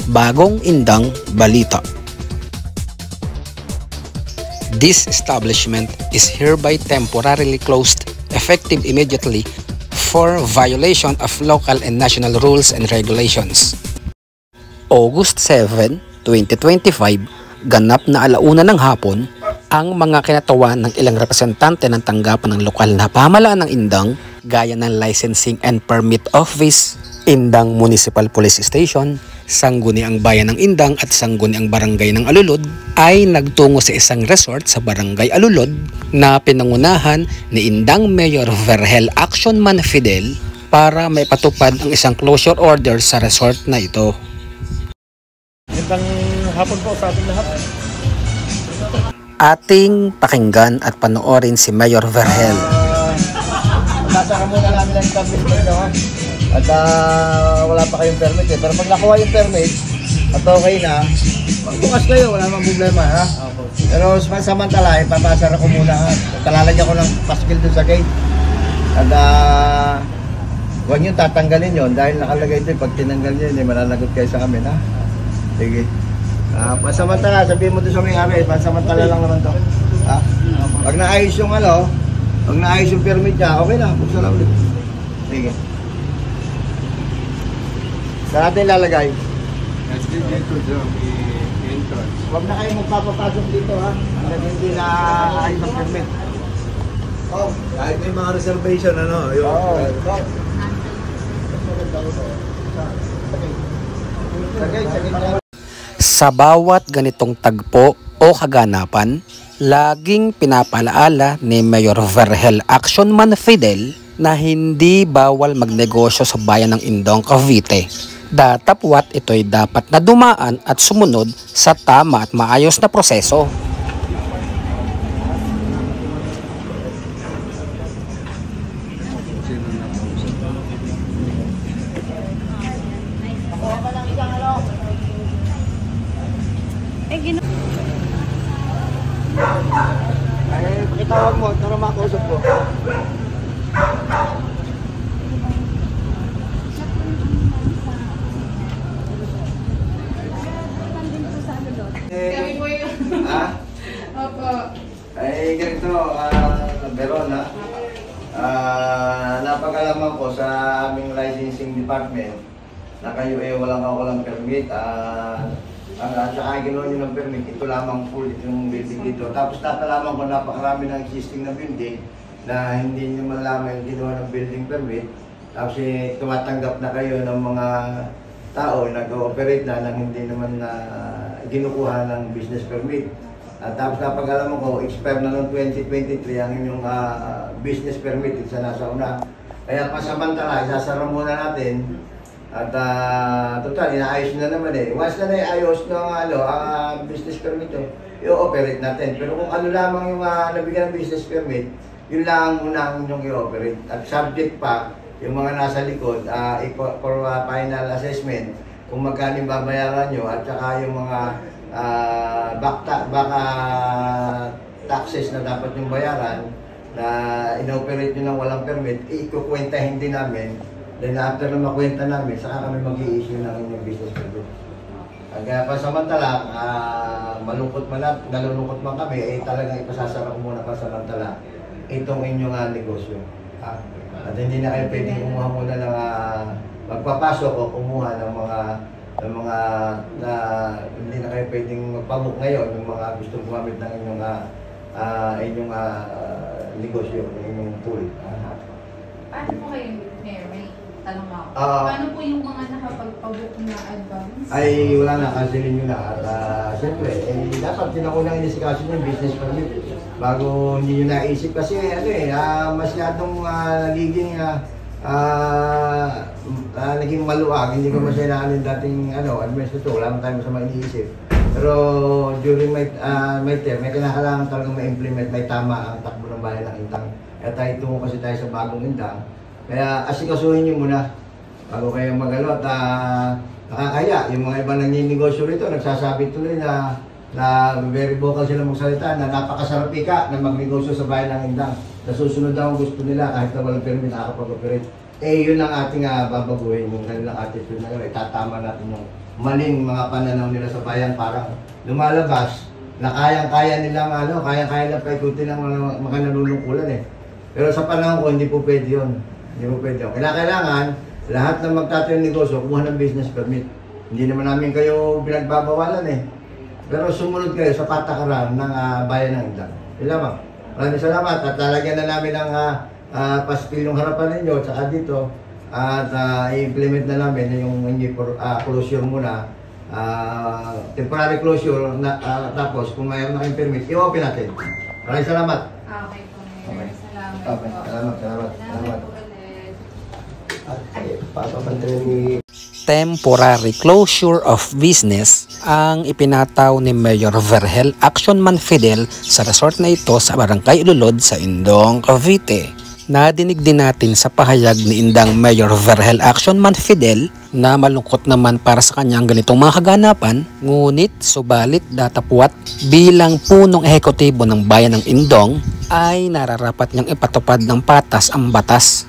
Bagong Indang Balita. This establishment is hereby temporarily closed effective immediately for violation of local and national rules and regulations. August 7, 2025, ganap na 1:00 ng hapon, ang mga kinatawan ng ilang representante ng tanggapan ng lokal na pamahalaan ng Indang, gaya ng Licensing and Permit Office, Indang Municipal Police Station, Sangguniang Bayan ng Indang at Sangguniang Barangay ng Alulod, ay nagtungo sa isang resort sa Barangay Alulod na pinangunahan ni Indang Mayor Vergel Actionman Fidel para maipatupad ang isang closure order sa resort na ito. Magandang hapon po sa ating lahat. Ating pakinggan at panoorin si Mayor Vergel. Masasaka muna namin ang permit nyo, ha? At wala pa kayong permit eh. Pero pag nakuha yung permit at okay na, magbukas kayo, wala namang problema, ha? Pero samantala, ipapasara ko muna, ha? Talalagyan ko ng paskil dun sa gate. At huwag nyo tatanggalin yun dahil nakalagay ito. Pag tinanggal nyo yun, malalagot kayo sa amin, ha? Sige. Pansamantala, sabihin mo doon sa may-ari, pansamantala lang naman to. Ha? Pag naayos yung pag naayos yung permit niya, okay na, buksan na ulit. Sige. Saan natin ilalagay? Dito dyan, entrance. Huwag na kayo magpapapasok dito, ha? Hanggang hindi na ayos ang permit. Kahit may mga reservation, ano? Sa bawat ganitong tagpo o kaganapan, laging pinapalaala ni Mayor Vergel Actionman Fidel na hindi bawal magnegosyo sa bayan ng Indang, Cavite. Datapwat ito'y dapat na dumaan at sumunod sa tama at maayos na proseso. Ay, pakitawag mo, para makausap ko. Ha? Opo. Ay, ganito, Veron, ha? Napag-alaman ko sa aming licensing department na kayo walang permit. At saka ginawa nyo ng permit, ito lamang full itong building dito. Tapos tatalaman ko napakarami ng existing na building na hindi nyo malaman yung ginawa ng building permit. Tapos tumatanggap na kayo ng mga tao na nag-ooperate na nang hindi naman na ginukuha ng business permit. At tapos napag-alaman ko, expire na noong 2023 ang inyong business permit sa nasa una. Kaya pasamantala, isasara muna natin. At total, inaayos na naman eh. Once na naayos ng business permit yun, i-operate natin. Pero kung ano lamang yung nabigyan ng business permit, yun lang muna ang inyong i-operate. At subject pa, yung mga nasa likod, for final assessment, kung magkano yung babayaran nyo, at saka yung mga baka taxes na dapat yung bayaran, na in-operate nyo ng walang permit, ikukwentahin din namin. Then after na makwenta namin, saka kami mag-i-issue ng inyong business permit. Kaya pasamantala, nalulungkot man kami, talagang ipasasara ko muna pasamantala itong inyong negosyo. At hindi na kayo pwedeng kumuha muna ng magpapasok o kumuha ng mga hindi na kayo pwedeng magpabook ngayon ng mga gustong gumamit ng inyong negosyo, ng inyong pool. Paano po kayo, Mayor? May tanong ako. Paano po yung mga nakapagpabook na advance? Ay, wala na, cancelin nyo na. At siyempre, dapat sinakunang inisikaso nyo yung business permit bago hindi nyo naisip kasi masyadong naging maluwag. Hindi ko masyadaan yung dating administrator, wala naman tayo masama iniisip. Pero during my term, may kinakailangan talagang ma-implement, may tama ang takbo ng bayan ng Indang. Kaya tayo tungo kasi tayo sa bagong Indang. Kaya asikasuhin nyo muna bago kayo mag-alot. Nakakaya, yung mga ibang nagninegosyo rito, nagsasabi tuloy na very vocal sila magsalita na napakasarap ika na magnegosyo sa bayan ng Indang. Nasusunod daw ang gusto nila kahit na walang permit nakakapag-operate. Yun ang ating babaguhin, yung kanilang attitude na yun. Itatama natin yung maling mga pananaw nila sa bayan, parang lumalabas na kayang-kaya nilang kayang-kaya lang paikutin ng mga nanunungkulan eh. Pero sa panahon ko, hindi po pwede yun. Hindi po pwede yun. Kailangan, lahat ng magtatayo ng negosyo, kumuha ng business permit. Hindi naman namin kayo pinagbabawalan eh. Pero sumunod kayo sa patakaran ng bayan ng Indang. Lamang. Maraming salamat at lalagyan na namin ng paspil yung harapan ninyo at dito at i-implement na namin yung closure muna. Temporary closure na, tapos kung mayroon na kayong permit, i-open natin. Maraming salamat. Okay po, Mayor. Salamat Okay. po. Salamat. Salamat po ulit. Papapantay ni Temporary closure of business ang ipinataw ni Mayor Vergel Actionman Fidel sa resort na ito sa Barangay Ilulod sa Indong, Cavite. Nadinig din natin sa pahayag ni Indang Mayor Vergel Actionman Fidel na malungkot naman para sa kanyang ganitong mga kaganapan, ngunit subalit datapwat bilang punong ehekutibo ng bayan ng Indong ay nararapat niyang ipatupad ng patas ang batas.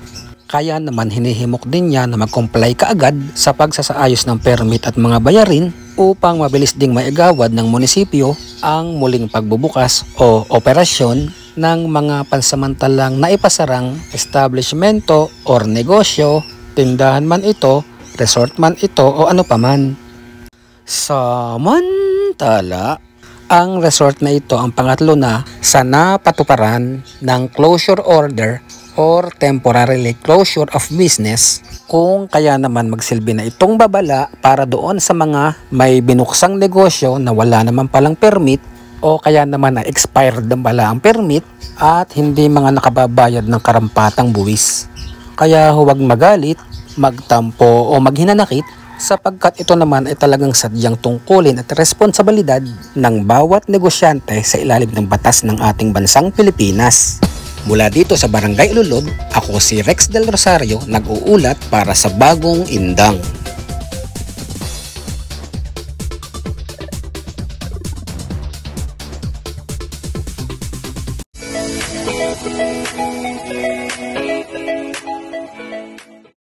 Kaya naman hinihimok din niya na mag-comply kaagad sa pagsasaayos ng permit at mga bayarin upang mabilis ding maigawad ng munisipyo ang muling pagbubukas o operasyon ng mga pansamantalang naipasarang establishmento or negosyo, tindahan man ito, resort man ito o ano paman. Samantala, ang resort na ito ang pangatlo na sa napatuparan ng closure order or temporarily closure of business, kung kaya naman magsilbi na itong babala para doon sa mga may binuksang negosyo na wala naman palang permit o kaya naman na expired na pala ang permit at hindi mga nakababayad ng karampatang buwis. Kaya huwag magalit, magtampo o maghinanakit sapagkat ito naman ay talagang sadyang tungkulin at responsibilidad ng bawat negosyante sa ilalim ng batas ng ating bansang Pilipinas. Mula dito sa Barangay Ilulod, ako si Rex Del Rosario, nag-uulat para sa Bagong Indang.